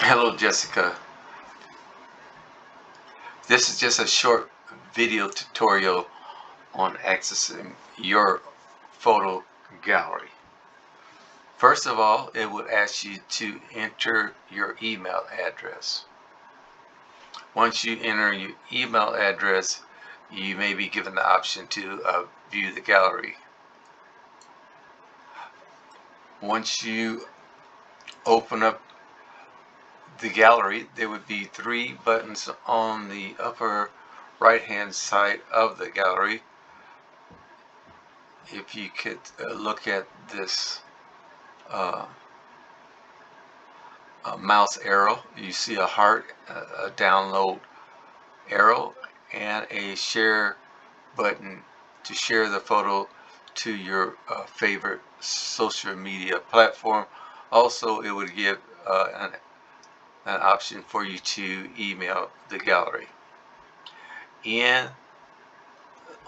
Hello Jessica, this is just a short video tutorial on accessing your photo gallery. First of all, it would ask you to enter your email address. Once you enter your email address, you may be given the option to view the gallery. Once you open up the gallery, there would be 3 buttons on the upper right hand side of the gallery. If you could look at this mouse arrow, you see a heart, a download arrow, and a share button to share the photo to your favorite social media platform. Also, it would give an option for you to email the gallery. And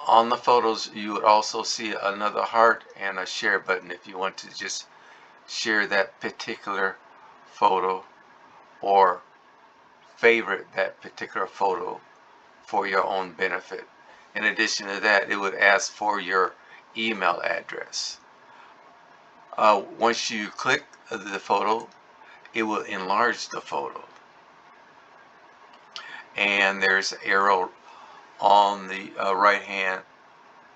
on the photos, you would also see another heart and a share button if you want to just share that particular photo or favorite that particular photo for your own benefit. In addition to that, it would ask for your email address. Once you click the photo, it will enlarge the photo, and there's an arrow on the right hand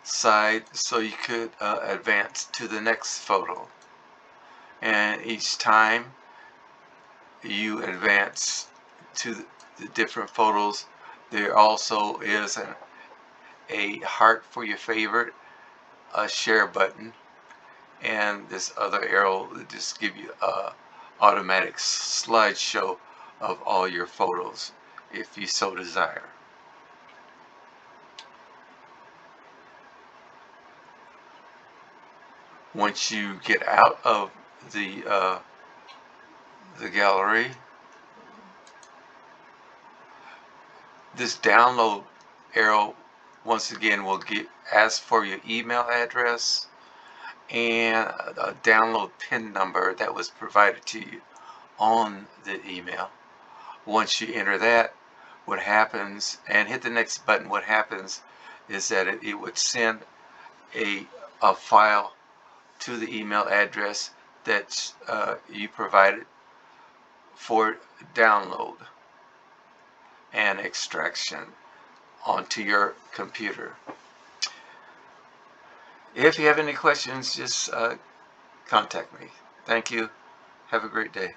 side so you could advance to the next photo. And each time you advance to the different photos, there also is a heart for your favorite, a share button, and this other arrow will just give you a automatic slideshow of all your photos if you so desire. Once you get out of the gallery, this download arrow once again will ask for your email address and a download PIN number that was provided to you on the email. Once you enter that, what happens, and hit the next button, what happens is that it would send a file to the email address that you provided for download and extraction onto your computer. If you have any questions, just contact me. Thank you. Have a great day.